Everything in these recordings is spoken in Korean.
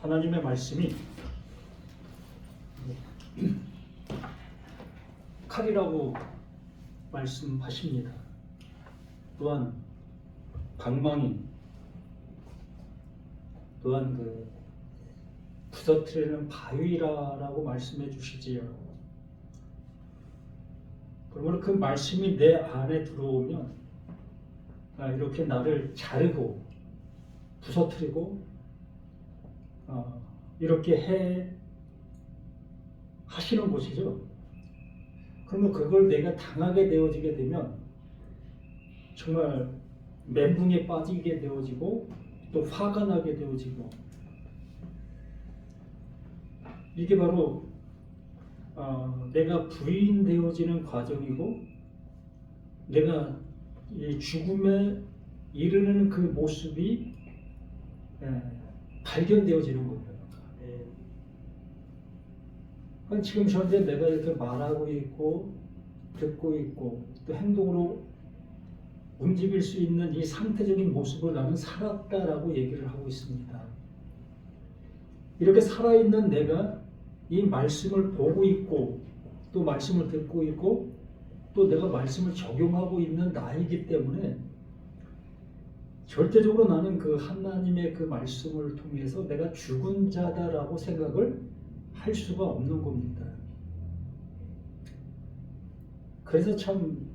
하나님의 말씀이 칼이라고 말씀하십니다. 또한 방망이, 또한 부서뜨리는 바위라고 말씀해 주시지요. 그러므로 그 말씀이 내 안에 들어오면 이렇게 나를 자르고 부서뜨리고 이렇게 하시는 것이죠. 그러면 그걸 내가 당하게 되어지게 되면 정말 멘붕에 빠지게 되어지고 또 화가 나게 되어지고, 이게 바로 내가 부인되어지는 과정이고 내가 이 죽음에 이르는 그 모습이 발견되어지는 거예요. 지금 현재 내가 이렇게 말하고 있고 듣고 있고 또 행동으로 움직일 수 있는 이 상태적인 모습을 나는 살았다라고 얘기를 하고 있습니다. 이렇게 살아있는 내가 이 말씀을 보고 있고 또 말씀을 듣고 있고 또 내가 말씀을 적용하고 있는 나이기 때문에 절대적으로 나는 그 하나님의 그 말씀을 통해서 내가 죽은 자다라고 생각을 할 수가 없는 겁니다. 그래서 참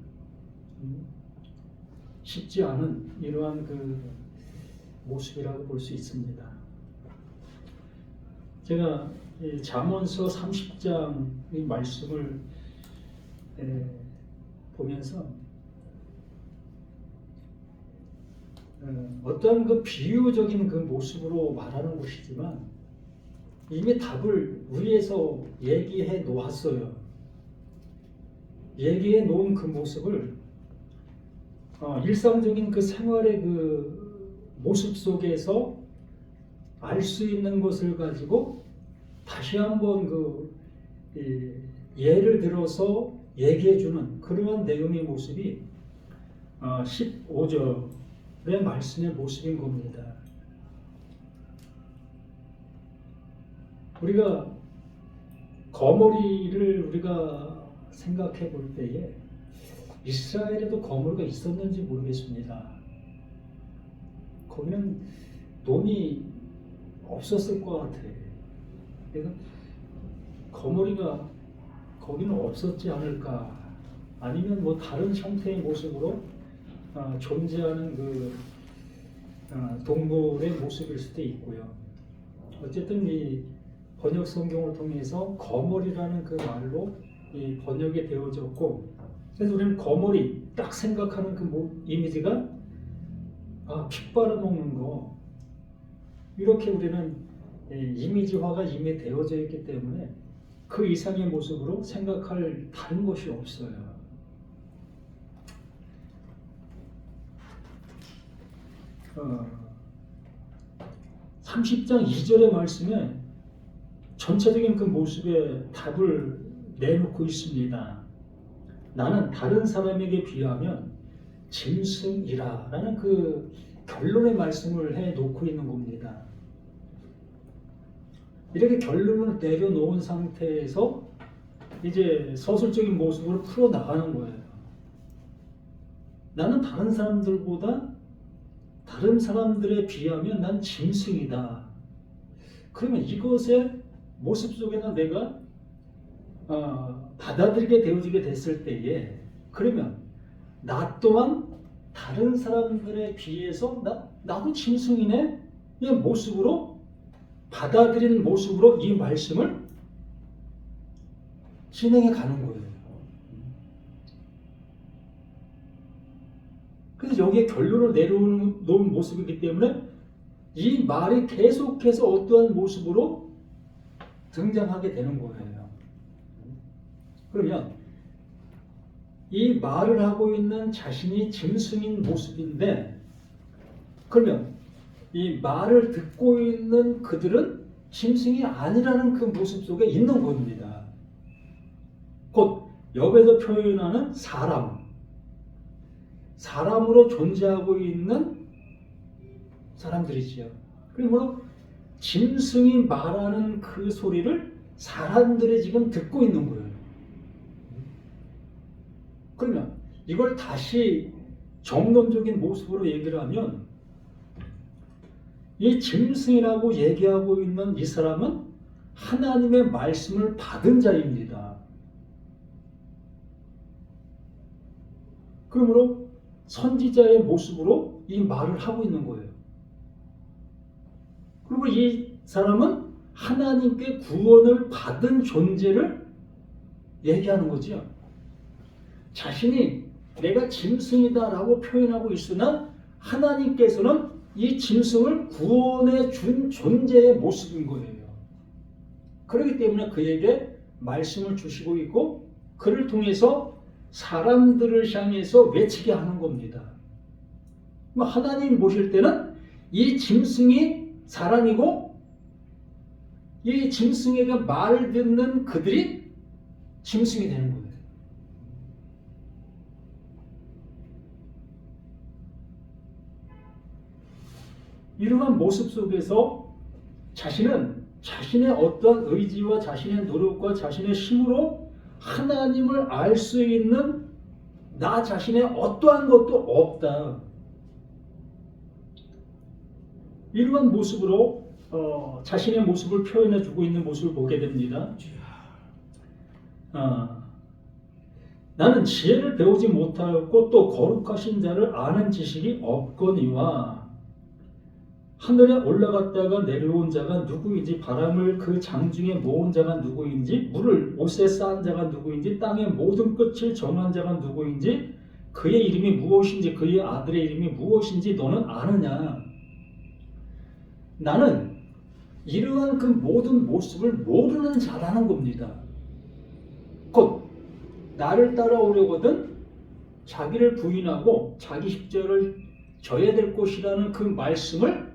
쉽지 않은 이러한 그 모습이라고 볼 수 있습니다. 제가 잠언서 30장 이 말씀을 보면서 어떤 그 비유적인 그 모습으로 말하는 것이지만 이미 답을 위에서 얘기해 놓았어요. 얘기해 놓은 그 모습을 일상적인 그 생활의 그 모습 속에서 알 수 있는 것을 가지고 다시 한번 예를 들어서 얘기해 주는 그러한 내용의 모습이 15절의 말씀의 모습인 겁니다. 우리가 거머리를 우리가 생각해 볼 때에 이스라엘에도 거머리가 있었는지 모르겠습니다. 거기는 돈이 없었을 것 같아요. 그래서 거머리가 거기는 없었지 않을까, 아니면 뭐 다른 형태의 모습으로 존재하는 그 동물의 모습일 수도 있고요. 어쨌든 이 번역 성경을 통해서 거머리라는 그 말로 이 번역이 되어졌고, 그래서 우리는 거머리 딱 생각하는 그 이미지가 피 빨아먹는 거, 이렇게 우리는 이미지화가 이미 되어져 있기 때문에 그 이상의 모습으로 생각할 다른 것이 없어요. 어, 30장 2절의 말씀에 전체적인 그 모습의 답을 내놓고 있습니다. 나는 다른 사람에게 비하면 짐승이라 라는 그 결론의 말씀을 해놓고 있는 겁니다. 이렇게 결론을 내려놓은 상태에서 이제 서술적인 모습으로 풀어나가는 거예요. 나는 다른 사람들보다 다른 사람들에 비하면 난 짐승이다. 그러면 이것의 모습 속에는 내가 받아들이게 되어지게 됐을 때에, 그러면 나 또한 다른 사람들에 비해서 나도 짐승이네? 이 모습으로 받아들이는 모습으로 이 말씀을 진행해 가는 거예요. 그래서 여기에 결론을 내려놓은 모습이기 때문에 이 말이 계속해서 어떠한 모습으로 등장하게 되는 거예요. 그러면 이 말을 하고 있는 자신이 짐승인 모습인데, 그러면 이 말을 듣고 있는 그들은 짐승이 아니라는 그 모습 속에 있는 겁니다. 곧 여기서 표현하는 사람으로 존재하고 있는 사람들이지요. 그러므로 짐승이 말하는 그 소리를 사람들이 지금 듣고 있는 거예요. 그러면 이걸 다시 정론적인 모습으로 얘기를 하면 이 짐승이라고 얘기하고 있는 이 사람은 하나님의 말씀을 받은 자입니다. 그러므로 선지자의 모습으로 이 말을 하고 있는 거예요. 그리고 이 사람은 하나님께 구원을 받은 존재를 얘기하는 거죠. 자신이 내가 짐승이다라고 표현하고 있으나 하나님께서는 이 짐승을 구원해 준 존재의 모습인 거예요. 그렇기 때문에 그에게 말씀을 주시고 있고 그를 통해서 사람들을 향해서 외치게 하는 겁니다. 하나님 보실 때는 이 짐승이 사람이고 이 짐승에게 말 듣는 그들이 짐승이 되는 거예요. 이러한 모습 속에서 자신은 자신의 어떠한 의지와 자신의 노력과 자신의 힘으로 하나님을 알 수 있는 나 자신의 어떠한 것도 없다. 이러한 모습으로 자신의 모습을 표현해주고 있는 모습을 보게 됩니다. 나는 지혜를 배우지 못하였고 또 거룩하신 자를 아는 지식이 없거니와 하늘에 올라갔다가 내려온 자가 누구인지 바람을 그 장중에 모은 자가 누구인지 물을 옷에 쌓은 자가 누구인지 땅의 모든 끝을 정한 자가 누구인지 그의 이름이 무엇인지 그의 아들의 이름이 무엇인지 너는 아느냐. 나는 이러한 그 모든 모습을 모르는 자라는 겁니다. 곧 나를 따라오려거든 자기를 부인하고 자기 십자가를 져야 될 것이라는 그 말씀을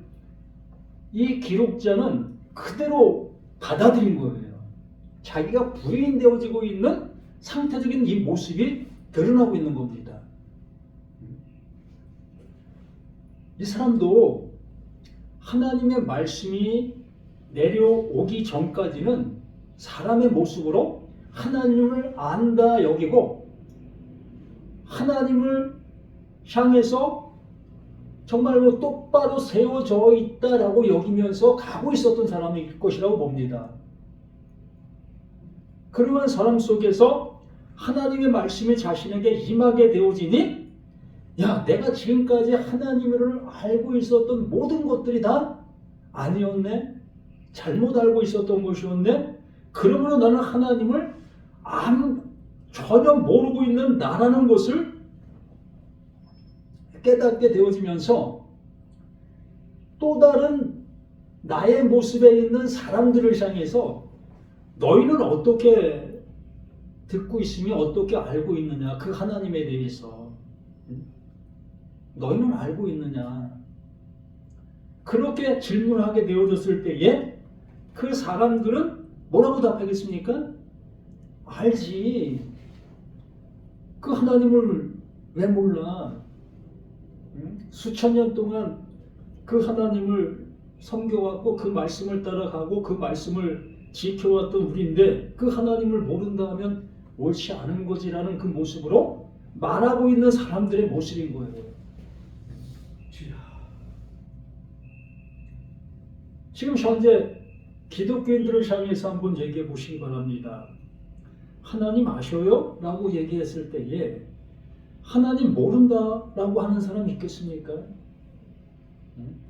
이 기록자는 그대로 받아들인 거예요. 자기가 부인되어지고 있는 상태적인 이 모습이 드러나고 있는 겁니다. 이 사람도 하나님의 말씀이 내려오기 전까지는 사람의 모습으로 하나님을 안다 여기고 하나님을 향해서 정말로 똑바로 세워져 있다라고 여기면서 가고 있었던 사람일 것이라고 봅니다. 그러한 사람 속에서 하나님의 말씀이 자신에게 임하게 되어지니 야, 내가 지금까지 하나님을 알고 있었던 모든 것들이 다 아니었네? 잘못 알고 있었던 것이었네? 그러므로 나는 하나님을 전혀 모르고 있는 나라는 것을 깨닫게 되어지면서 또 다른 나의 모습에 있는 사람들을 향해서 너희는 어떻게 듣고 있으며 어떻게 알고 있느냐 그 하나님에 대해서 너희는 알고 있느냐 그렇게 질문하게 되어졌을 때에 그 사람들은 뭐라고 답하겠습니까? 알지. 그 하나님을 왜 몰라? 수천 년 동안 그 하나님을 섬겨왔고 그 말씀을 따라가고 그 말씀을 지켜왔던 우리인데 그 하나님을 모른다 하면 옳지 않은 거지라는 그 모습으로 말하고 있는 사람들의 모습인 거예요. 지금 현재 기독교인들을 향해서 한번 얘기해 보시기 바랍니다. 하나님 아셔요? 라고 얘기했을 때에 하나님 모른다라고 하는 사람이 있겠습니까?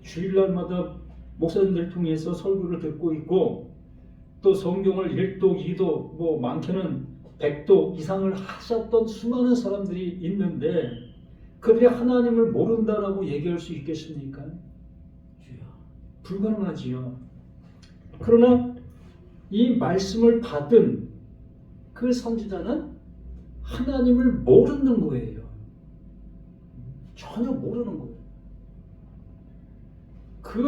주일날마다 목사님들 통해서 설교를 듣고 있고 또 성경을 1도, 2도, 뭐 많게는 100도 이상을 하셨던 수많은 사람들이 있는데 그들이 하나님을 모른다라고 얘기할 수 있겠습니까? 불가능하지요. 그러나 이 말씀을 받은 그 선지자는 하나님을 모르는 거예요. 전혀 모르는 거예요. 그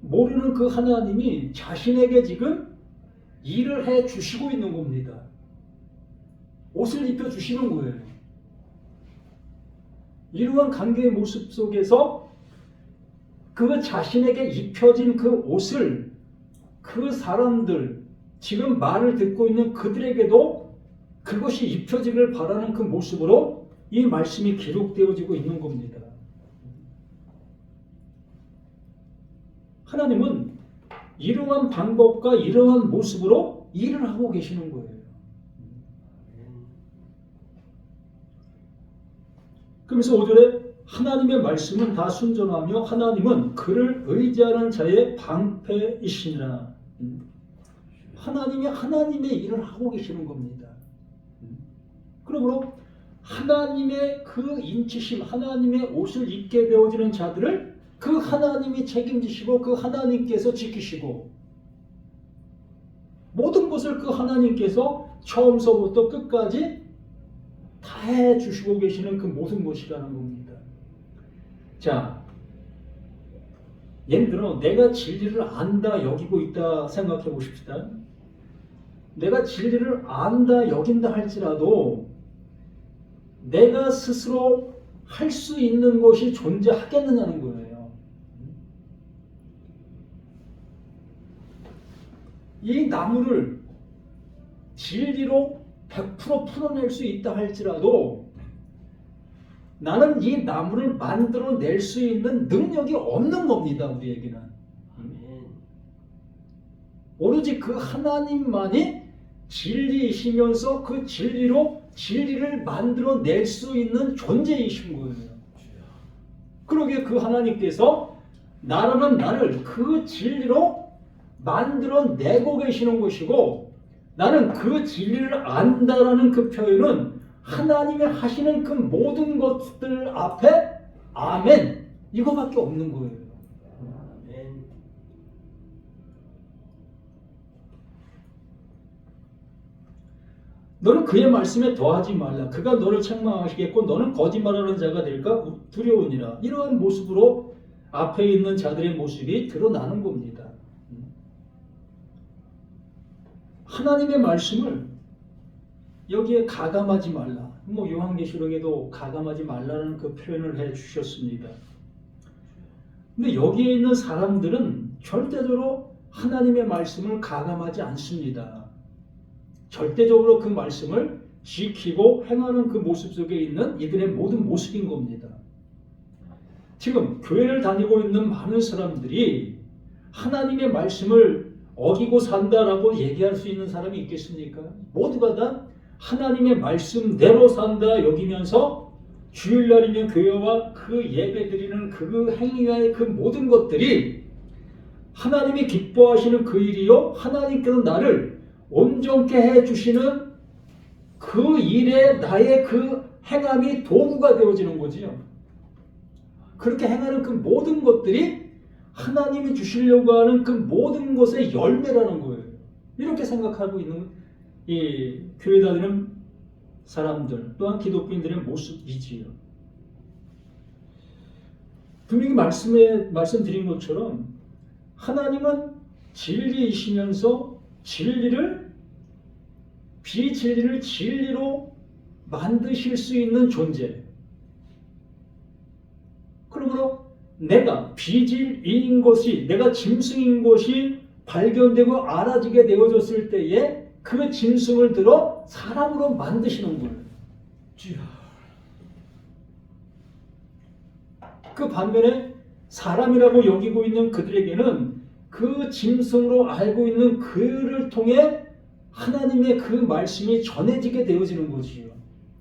모르는 그 하나님이 자신에게 지금 일을 해 주시고 있는 겁니다. 옷을 입혀 주시는 거예요. 이러한 관계의 모습 속에서 그 자신에게 입혀진 그 옷을 그 사람들, 지금 말을 듣고 있는 그들에게도 그것이 입혀지기를 바라는 그 모습으로 이 말씀이 기록되어지고 있는 겁니다. 하나님은 이러한 방법과 이러한 모습으로 일을 하고 계시는 거예요. 그러면서 5절에 하나님의 말씀은 다 순전하며 하나님은 그를 의지하는 자의 방패이시니라. 하나님이 하나님의 일을 하고 계시는 겁니다. 그러므로 하나님의 그 인치심, 하나님의 옷을 입게 되어지는 자들을 그 하나님이 책임지시고 그 하나님께서 지키시고 모든 것을 그 하나님께서 처음서부터 끝까지 다 해주시고 계시는 그 모든 것이라는 겁니다. 자, 예를 들어 내가 진리를 안다 여기고 있다 생각해 보십시다. 내가 진리를 안다 여긴다 할지라도 내가 스스로 할 수 있는 것이 존재하겠느냐는 거예요. 이 나무를 진리로 100% 풀어낼 수 있다 할지라도 나는 이 나무를 만들어낼 수 있는 능력이 없는 겁니다. 우리에게는. 오로지 그 하나님만이 진리이시면서 그 진리로 진리를 만들어낼 수 있는 존재이신 거예요. 그러기에 그 하나님께서 나라는 나를 그 진리로 만들어내고 계시는 것이고 나는 그 진리를 안다라는 그 표현은 하나님이 하시는 그 모든 것들 앞에 아멘 이거밖에 없는 거예요. 아멘. 너는 그의 말씀에 더하지 말라. 그가 너를 책망하시겠고 너는 거짓말하는 자가 될까 두려우니라. 이러한 모습으로 앞에 있는 자들의 모습이 드러나는 겁니다. 하나님의 말씀을 여기에 가감하지 말라. 요한계시록에도 가감하지 말라는 그 표현을 해 주셨습니다. 근데 여기에 있는 사람들은 절대적으로 하나님의 말씀을 가감하지 않습니다. 절대적으로 그 말씀을 지키고 행하는 그 모습 속에 있는 이들의 모든 모습인 겁니다. 지금 교회를 다니고 있는 많은 사람들이 하나님의 말씀을 어기고 산다라고 얘기할 수 있는 사람이 있겠습니까? 모두가 다 하나님의 말씀대로 산다 여기면서 주일날이면 교회와 그 예배드리는 그 행위와의 그 모든 것들이 하나님이 기뻐하시는 그 일이요 하나님께서 나를 온전케 해주시는 그 일에 나의 그 행함이 도구가 되어지는 거지요. 그렇게 행하는 그 모든 것들이 하나님이 주시려고 하는 그 모든 것의 열매라는 거예요. 이렇게 생각하고 있는 이 교회 다니는 사람들 또한 기독교인들의 모습이지요. 분명히 말씀드린 것처럼 하나님은 진리이시면서 진리를 비진리를 진리로 만드실 수 있는 존재. 그러므로 내가 비진리인 것이 내가 짐승인 것이 발견되고 알아지게 되어졌을 때에 그 짐승을 들어 사람으로 만드시는 거예요. 그 반면에 사람이라고 여기고 있는 그들에게는 그 짐승으로 알고 있는 그를 통해 하나님의 그 말씀이 전해지게 되어지는 것이요.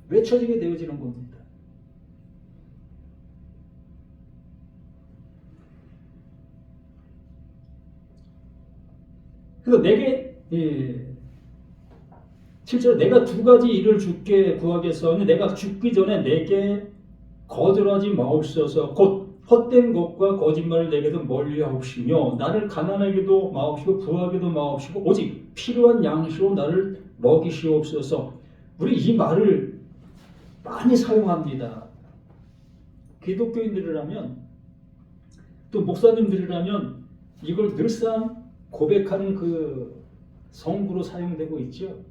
외쳐지게 되어지는 겁니다. 그래서 내게 7절 내가 두 가지 일을 주께 구하겠사오니 내가 죽기 전에 내게 거절하지 마옵소서. 곧 헛된 것과 거짓말을 내게도 멀리하옵시며 나를 가난하게도 마옵시고 부하게도 마옵시고 오직 필요한 양식으로 나를 먹이시옵소서. 우리 이 말을 많이 사용합니다. 기독교인들이라면 또 목사님들이라면 이걸 늘상 고백하는 그 성구로 사용되고 있죠.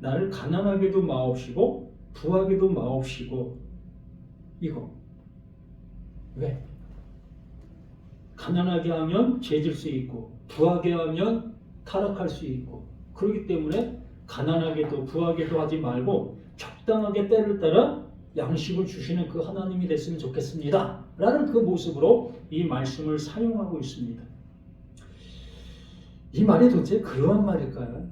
나를 가난하게도 마옵시고 부하게도 마옵시고 이거 왜? 가난하게 하면 죄질 수 있고 부하게 하면 타락할 수 있고, 그렇기 때문에 가난하게도 부하게도 하지 말고 적당하게 때를 따라 양식을 주시는 그 하나님이 됐으면 좋겠습니다 라는 그 모습으로 이 말씀을 사용하고 있습니다. 이 말이 도대체 그러한 말일까요?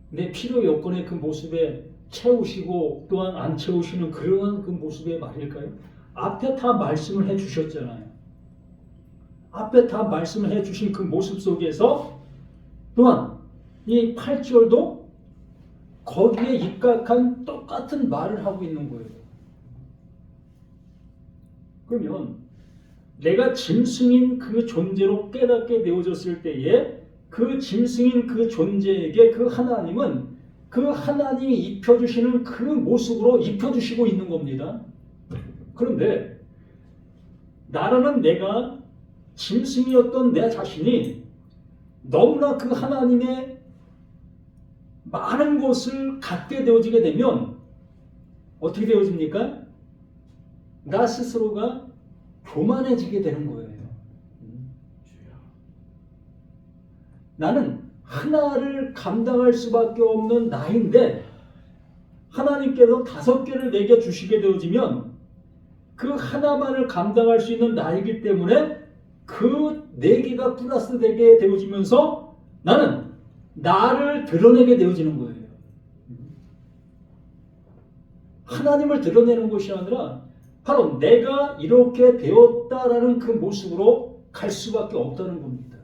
내 필요 여건의 그 모습에 채우시고 또한 안 채우시는 그러한 그 모습의 말일까요? 앞에 다 말씀을 해 주셨잖아요. 앞에 다 말씀을 해 주신 그 모습 속에서 또한 이 8절도 거기에 입각한 똑같은 말을 하고 있는 거예요. 그러면 내가 짐승인 그 존재로 깨닫게 되어졌을 때에 그 짐승인 그 존재에게 그 하나님은 그 하나님이 입혀주시는 그 모습으로 입혀주시고 있는 겁니다. 그런데 나라는 내가 짐승이었던 내 자신이 너무나 그 하나님의 많은 것을 갖게 되어지게 되면 어떻게 되어집니까? 나 스스로가 교만해지게 되는 거예요. 나는 하나를 감당할 수밖에 없는 나인데 하나님께서 5개를 내게 주시게 되어지면 그 하나만을 감당할 수 있는 나이기 때문에 그 4개가 플러스 되게 되어지면서 나는 나를 드러내게 되어지는 거예요. 하나님을 드러내는 것이 아니라 바로 내가 이렇게 되었다라는 그 모습으로 갈 수밖에 없다는 겁니다.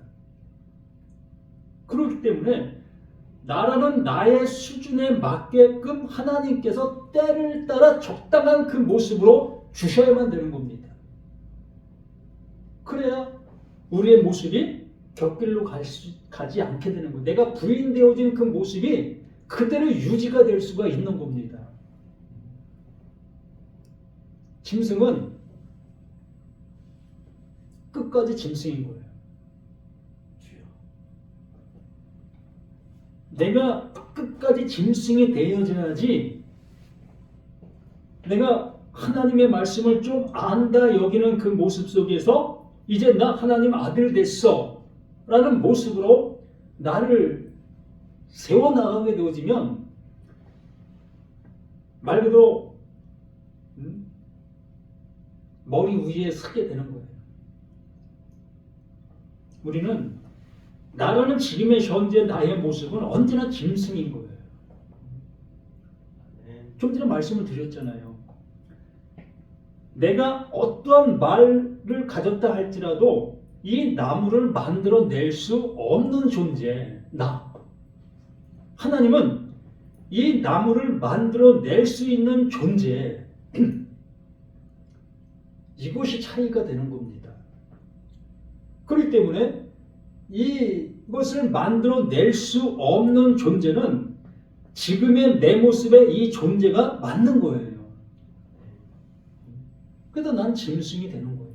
그렇기 때문에 나라는 나의 수준에 맞게끔 하나님께서 때를 따라 적당한 그 모습으로 주셔야만 되는 겁니다. 그래야 우리의 모습이 곁길로 가지 않게 되는 거예요. 내가 부인되어진 그 모습이 그대로 유지가 될 수가 있는 겁니다. 짐승은 끝까지 짐승인 거예요. 내가 끝까지 짐승이 되어져야지 내가 하나님의 말씀을 좀 안다 여기는 그 모습 속에서 이제 나 하나님 아들 됐어 라는 모습으로 나를 세워나가게 되어지면 말 그대로 머리 위에 서게 되는 거예요. 우리는 나라는 지금의 현재 나의 모습은 언제나 짐승인 거예요. 좀 전에 말씀을 드렸잖아요. 내가 어떠한 말을 가졌다 할지라도 이 나무를 만들어낼 수 없는 존재, 나. 하나님은 이 나무를 만들어낼 수 있는 존재, 이것이 차이가 되는 겁니다. 그렇기 때문에 이것을 만들어낼 수 없는 존재는 지금의 내 모습에 이 존재가 맞는 거예요. 그래서 난 짐승이 되는 거예요.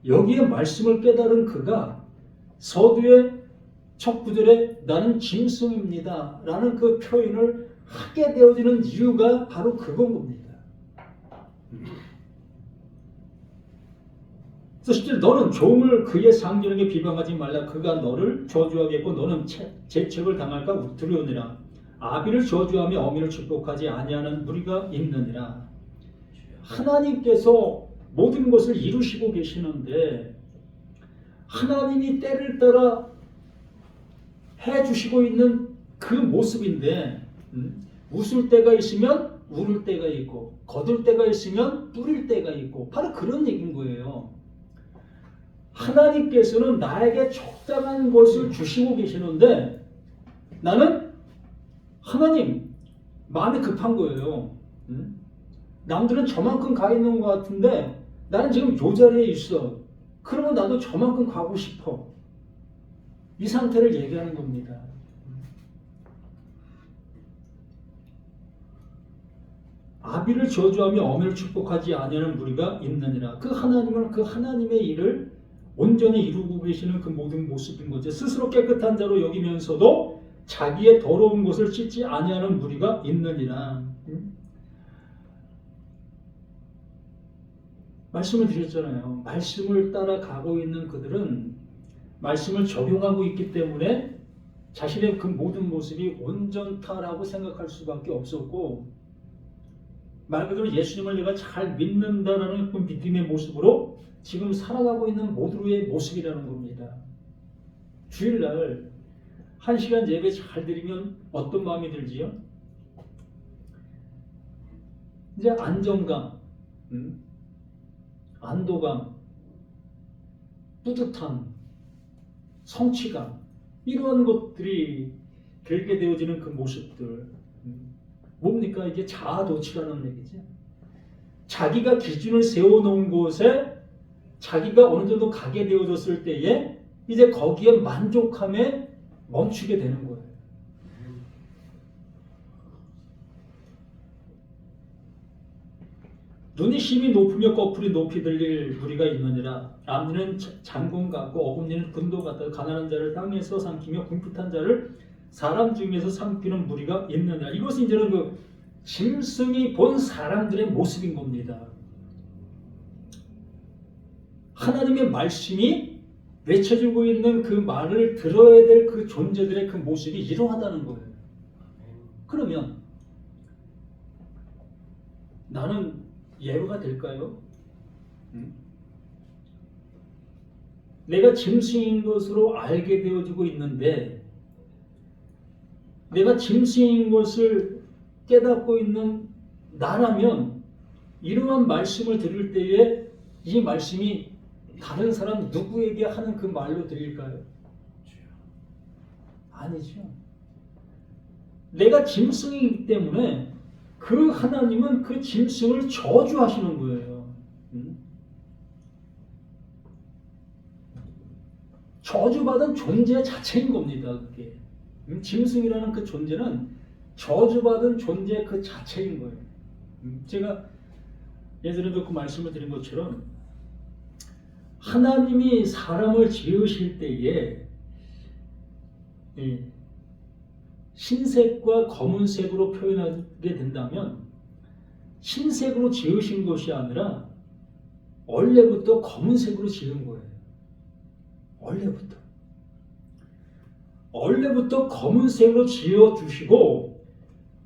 여기에 말씀을 깨달은 그가 서두의 첫 구절에 나는 짐승입니다 라는 그 표현을 하게 되어지는 이유가 바로 그건 겁니다. 그래서 실제 너는 종을 그의 상전에게 비방하지 말라. 그가 너를 저주하겠고 너는 재책을 당할까 두려우니라. 아비를 저주하며 어미를 축복하지 아니하는 무리가 있느니라. 하나님께서 모든 것을 이루시고 계시는데 하나님이 때를 따라 해주시고 있는 그 모습인데 웃을 때가 있으면 울을 때가 있고 거둘 때가 있으면 뿌릴 때가 있고 바로 그런 얘기인 거예요. 하나님께서는 나에게 적당한 것을 주시고 계시는데 나는 하나님 마음이 급한 거예요. 남들은 저만큼 가 있는 것 같은데 나는 지금 이 자리에 있어. 그러면 나도 저만큼 가고 싶어. 이 상태를 얘기하는 겁니다. 아비를 저주하며 어미를 축복하지 아니하는 무리가 있느니라. 그 하나님은 그 하나님의 일을 온전히 이루고 계시는 그 모든 모습인 거죠. 스스로 깨끗한 자로 여기면서도 자기의 더러운 것을 씻지 아니하는 무리가 있느니라. 말씀을 드렸잖아요. 말씀을 따라가고 있는 그들은 말씀을 적용하고 있기 때문에 자신의 그 모든 모습이 온전타라고 생각할 수밖에 없었고, 말 그대로 예수님을 내가 잘 믿는다라는 그 믿음의 모습으로 지금 살아가고 있는 모두의 모습이라는 겁니다. 주일날 1시간 예배 잘 드리면 어떤 마음이 들지요? 이제 안정감, 안도감, 뿌듯함, 성취감, 이러한 것들이 들게 되어지는 그 모습들. 뭡니까? 이게 자아도취라는 얘기죠. 자기가 기준을 세워놓은 곳에 자기가 어느 정도 가게 되어졌을 때에 이제 거기에 만족함에 멈추게 되는 거예요. 눈이 심히 높으며 꺼풀이 높이 들릴 무리가 있느니라. 암니는 장군 같고 어금니는 군도 같다. 가난한 자를 땅에서 삼키며 궁핍한 자를 사람 중에서 삼키는 무리가 있느니라. 이것은 이제는 그 짐승이 본 사람들의 모습인 겁니다. 하나님의 말씀이 외쳐지고 있는 그 말을 들어야 될 그 존재들의 그 모습이 이러하다는 거예요. 그러면 나는 예외가 될까요? 내가 짐승인 것으로 알게 되어지고 있는데, 내가 짐승인 것을 깨닫고 있는 나라면 이러한 말씀을 들을 때에 이 말씀이 다른 사람 누구에게 하는 그 말로 들릴까요? 아니죠. 내가 짐승이기 때문에 그 하나님은 그 짐승을 저주하시는 거예요. 저주받은 존재 자체인 겁니다. 그게. 짐승이라는 그 존재는 저주받은 존재 그 자체인 거예요. 제가 예전에도 그 말씀을 드린 것처럼 하나님이 사람을 지으실 때에 흰색과 검은색으로 표현하게 된다면 흰색으로 지으신 것이 아니라 원래부터 검은색으로 지은 거예요. 원래부터 검은색으로 지어주시고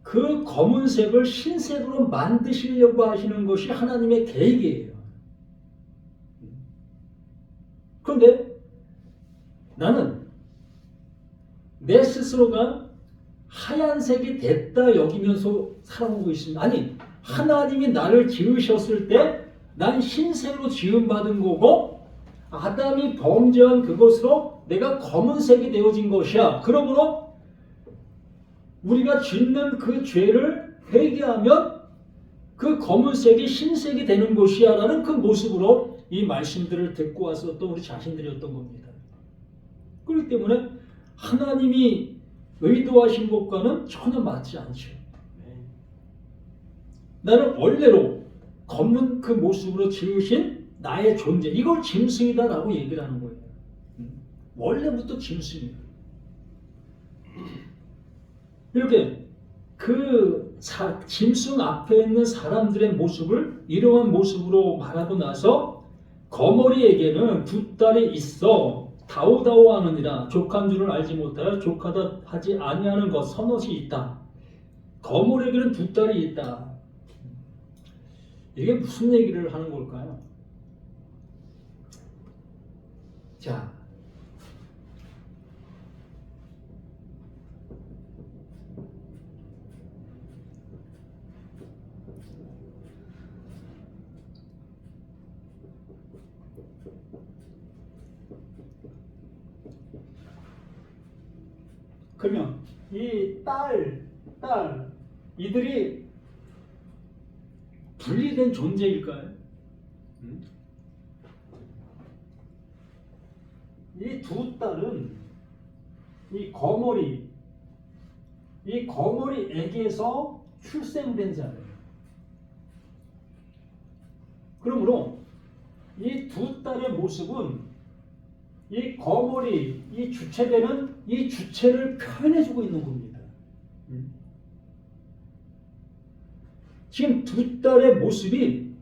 그 검은색을 흰색으로 만드시려고 하시는 것이 하나님의 계획이에요. 그런데 나는 내 스스로가 하얀색이 됐다 여기면서 살아오고 있습니다. 아니, 하나님이 나를 지으셨을 때 난 흰색으로 지음받은 거고 아담이 범죄한 그것으로 내가 검은색이 되어진 것이야. 그러므로 우리가 짓는 그 죄를 회개하면 그 검은색이 흰색이 되는 것이야 라는 그 모습으로 이 말씀들을 듣고 왔었던 우리 자신들이었던 겁니다. 그렇기 때문에 하나님이 의도하신 것과는 전혀 맞지 않죠. 나는 원래로 검은 그 모습으로 지으신 나의 존재, 이걸 짐승이다라고 얘기를 하는 거예요. 원래부터 짐승이에요. 이렇게 그 짐승 앞에 있는 사람들의 모습을 이러한 모습으로 말하고 나서 거머리에게는 두 딸이 있어 다오다오하느니라. 족한 줄을 알지 못하여 족하다 하지 아니하는 것 서넛이 있다. 거머리에게는 두 딸이 있다. 이게 무슨 얘기를 하는 걸까요? 자, 그러면 이 이들이 분리된 존재일까요? 이 두 딸은 이 거머리에게서 출생된 자예요. 그러므로 이 두 딸의 모습은 이 거머리, 이 주체되는 이 주체를 표현해주고 있는 겁니다. 지금 두 딸의 모습이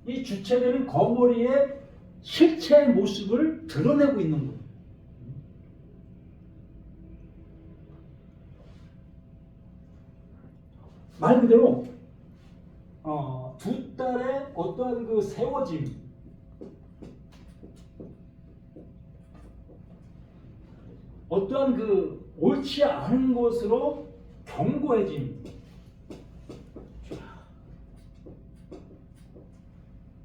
이 주체되는 거머리의 실체의 모습을 드러내고 있는 거예요. 말 그대로 두 딸의 어떠한 그 세워짐, 어떠한 그 옳지 않은 것으로 견고해짐.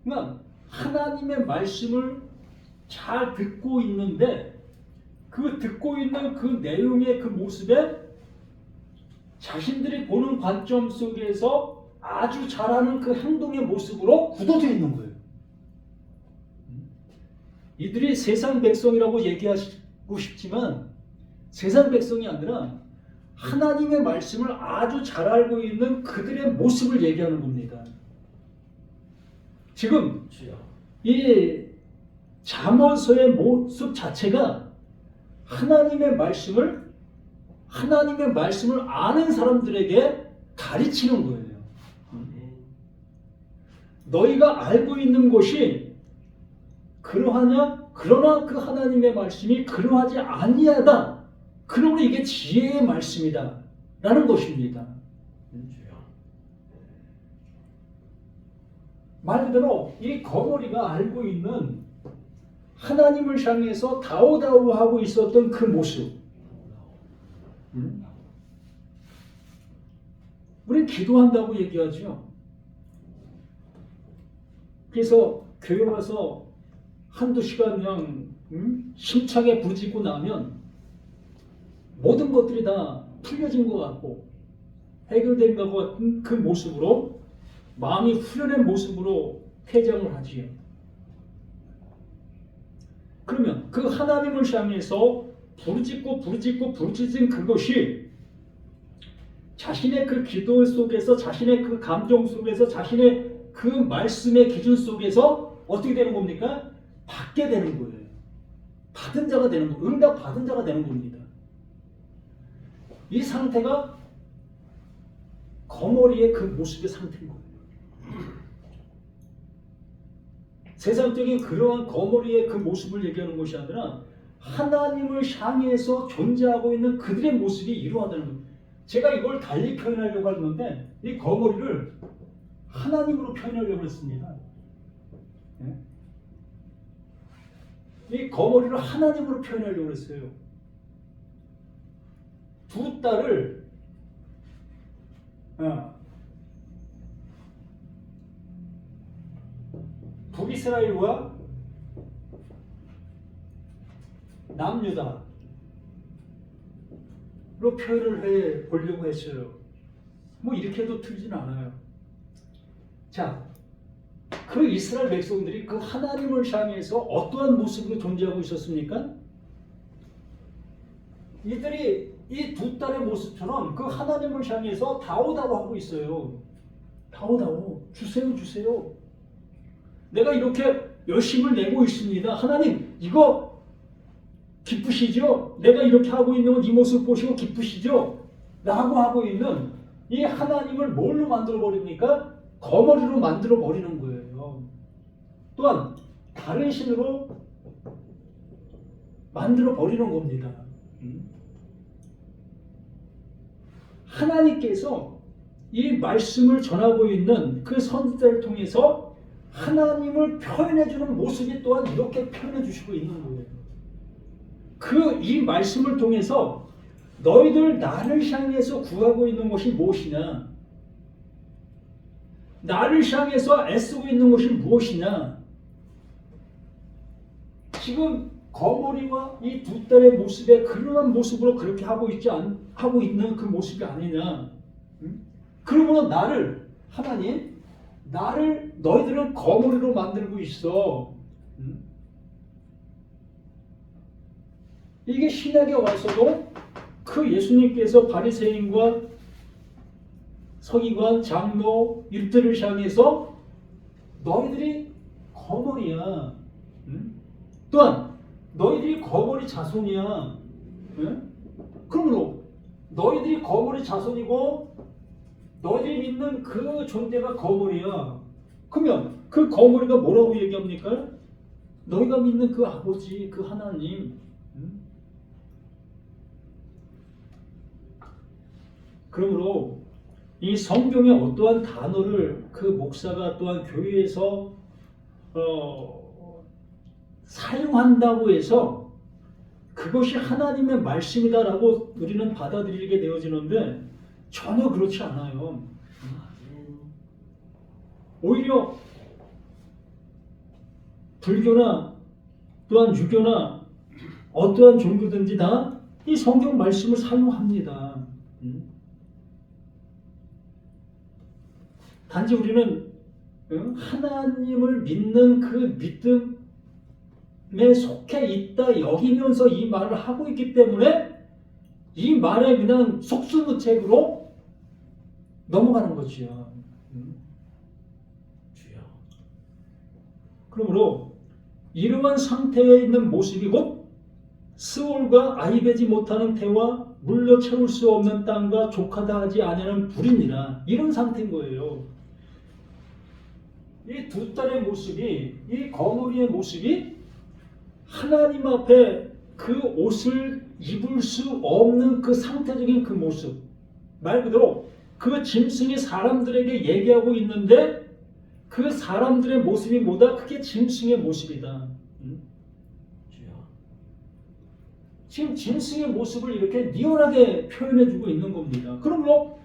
그러니까 하나님의 말씀을 잘 듣고 있는데 그 듣고 있는 그 내용의 그 모습에 자신들이 보는 관점 속에서 아주 잘하는 그 행동의 모습으로 굳어져 있는 거예요. 이들이 세상 백성이라고 얘기하고 싶지만 세상 백성이 아니라 하나님의 말씀을 아주 잘 알고 있는 그들의 모습을 얘기하는 겁니다. 지금 이 잠언서의 모습 자체가 하나님의 말씀을 아는 사람들에게 가르치는 거예요. 너희가 알고 있는 것이 그러하냐? 그러나 그 하나님의 말씀이 그러하지 아니하다. 그러므로 이게 지혜의 말씀이다. 라는 것입니다. 말 그대로 이 거머리가 알고 있는 하나님을 향해서 다오다오하고 있었던 그 모습. 우린 기도한다고 얘기하죠. 그래서 교회 와서 한두 시간 그냥 심차게 부르짖고 나면 모든 것들이 다 풀려진 것 같고 해결된 것 같은 그 모습으로 마음이 후련한 모습으로 퇴장을 하지요. 그러면 그 하나님을 향해서 부르짖은 그것이 자신의 그 기도 속에서 자신의 그 감정 속에서 자신의 그 말씀의 기준 속에서 어떻게 되는 겁니까? 받게 되는 거예요. 받은 자가 되는 거예요. 응답 받은 자가 되는 겁니다. 이 상태가 거머리의 그 모습의 상태인 거예요. 세상적인 그러한 거머리의 그 모습을 얘기하는 것이 아니라 하나님을 향해서 존재하고 있는 그들의 모습이 이루어지는 거예요. 제가 이걸 달리 표현하려고 하는데 이 거머리를 하나님으로 표현하려고 했습니다. 이 거머리를 하나님으로 표현하려고 했어요. 두 딸을 북이스라엘과 남유다로 표현을 해 보려고 했어요. 뭐 이렇게 해도 틀리진 않아요. 자, 그 이스라엘 백성들이 그 하나님을 향해서 어떠한 모습으로 존재하고 있었습니까? 이들이 이 두 딸의 모습처럼 그 하나님을 향해서 다오다오 하고 있어요. 다오다오, 주세요. 내가 이렇게 열심을 내고 있습니다. 하나님, 이거 기쁘시죠? 내가 이렇게 하고 있는 건 이 모습 보시고 기쁘시죠? 라고 하고 있는 이 하나님을 뭘로 만들어 버립니까? 거머리로 만들어 버리는 거예요. 또한 다른 신으로 만들어 버리는 겁니다. 하나님께서 이 말씀을 전하고 있는 그 선지자를 통해서 하나님을 표현해 주는 모습이 또한 이렇게 표현해 주시고 있는 거예요. 이 말씀을 통해서 너희들 나를 향해서 구하고 있는 것이 무엇이냐? 나를 향해서 애쓰고 있는 것이 무엇이냐? 지금 거머리와 이 두 딸의 모습에 그러한 모습으로 그렇게 하고 있는 그 모습이 아니냐? 그러므로 하나님, 너희들은 거머리로 만들고 있어. 이게 신약에 와서도 그 예수님께서 바리새인과 서기관, 장로, 일들을 향해서 너희들이 거머리야. 또한 너희들이 거머리 자손이야. 그러므로 너희들이 거머리 자손이고 너희들이 믿는 그 존재가 거머리야. 그러면 그 거머리가 뭐라고 얘기합니까? 너희가 믿는 그 아버지, 그 하나님. 그러므로 이 성경의 어떠한 단어를 그 목사가 또한 교회에서 사용한다고 해서 그것이 하나님의 말씀이다라고 우리는 받아들이게 되어지는데 전혀 그렇지 않아요. 오히려 불교나 또한 유교나 어떠한 종교든지 다 이 성경 말씀을 사용합니다. 단지 우리는 하나님을 믿는 그 믿음에 속해 있다 여기면서 이 말을 하고 있기 때문에 이 말에 그냥 속수무책으로 넘어가는 거지요. 그러므로 이러한 상태에 있는 모습이 곧 스올과 아이배지 못하는 태와 물려 채울 수 없는 땅과 족하다 하지 아니하는 불이니라, 이런 상태인 거예요. 이 두 딸의 모습이, 이 거머리의 모습이 하나님 앞에 그 옷을 입을 수 없는 그 상태적인 그 모습, 말 그대로 그 짐승이 사람들에게 얘기하고 있는데 그 사람들의 모습이 뭐다? 그게 짐승의 모습이다. 지금 짐승의 모습을 이렇게 리얼하게 표현해주고 있는 겁니다. 그러므로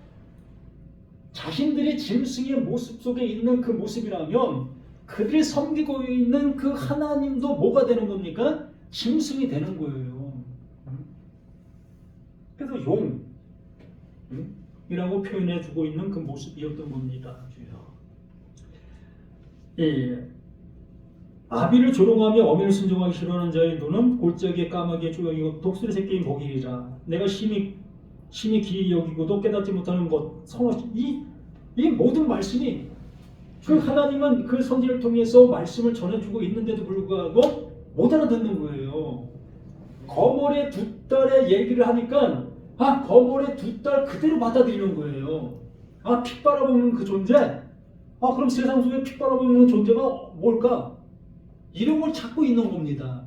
자신들이 짐승의 모습 속에 있는 그 모습이라면 그들이 섬기고 있는 그 하나님도 뭐가 되는 겁니까? 짐승이 되는 거예요. 그래서 용이라고 표현해주고 있는 그 모습이었던 겁니다. 예. 아비를 조롱하며 어미를 순종하기 싫어하는 자의 눈은 골짜기에 까마귀의 조각이고 독수리 새끼의 목이리라. 내가 심히 기이 여기고도 깨닫지 못하는 것, 이 모든 말씀이 그 하나님은 그 선지를 통해서 말씀을 전해주고 있는데도 불구하고 못 알아듣는 거예요. 거머리의 두 딸의 얘기를 하니까 거머리의 두 딸 그대로 받아들이는 거예요. 피 빨아먹는 그 존재, 그럼 세상 속에 피 빨아먹는 존재가 뭘까? 이런 걸 찾고 있는 겁니다.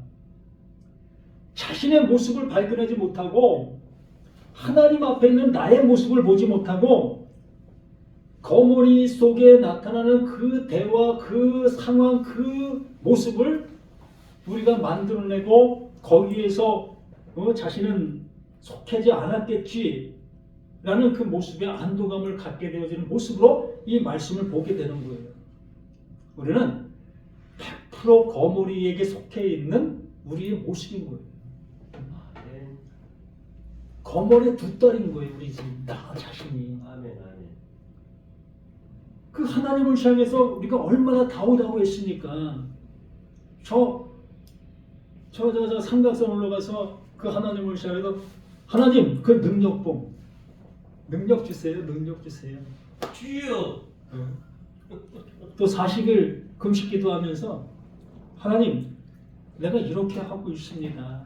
자신의 모습을 발견하지 못하고 하나님 앞에 있는 나의 모습을 보지 못하고 거머리 속에 나타나는 그 대화, 그 상황, 그 모습을 우리가 만들어내고 거기에서 자신은 속하지 않았겠지 라는 그 모습에 안도감을 갖게 되어지는 모습으로 이 말씀을 보게 되는 거예요. 우리는 100% 거머리에게 속해 있는 우리의 모습인 거예요. 거머리의 두 딸인 거예요. 우리 지금 나 자신이. 그 하나님을 향해서 우리가 얼마나 다우다우했습니까? 저 삼각산 올라가서 그 하나님을 향해서 하나님 그 능력 주세요. 능력 주세요. 주여. 또 40일 금식 기도하면서 하나님 내가 이렇게 하고 있습니다.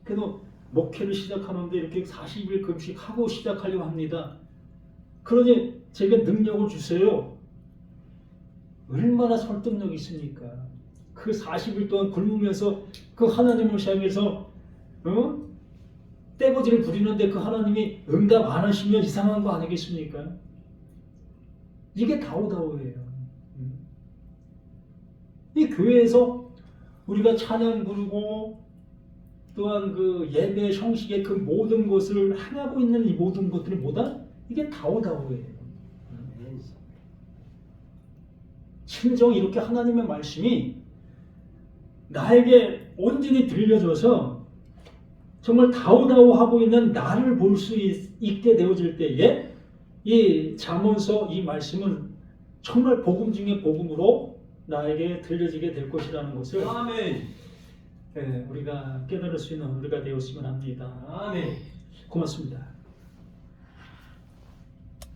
그래도 목회를 시작하는데 이렇게 40일 금식하고 시작하려고 합니다. 그러니 제게 능력을 주세요. 얼마나 설득력이 있습니까? 그 40일 동안 굶으면서 그 하나님을 향해서 떼거지를 부리는데 그 하나님이 응답 안 하시면 이상한 거 아니겠습니까? 이게 다오다오예요. 이 교회에서 우리가 찬양 부르고 또한 그 예배 형식의 그 모든 것을 행하고 있는 이 모든 것들이 뭐다? 이게 다오다오예요. 진정 이렇게 하나님의 말씀이 나에게 온전히 들려져서 정말 다오다오하고 있는 나를 볼 수 있게 되어질 때에 이 잠언서 이 말씀은 정말 복음 중에 복음으로 나에게 들려지게 될 것이라는 것을 우리가 깨달을 수 있는 우리가 되었으면 합니다. 아멘. 고맙습니다.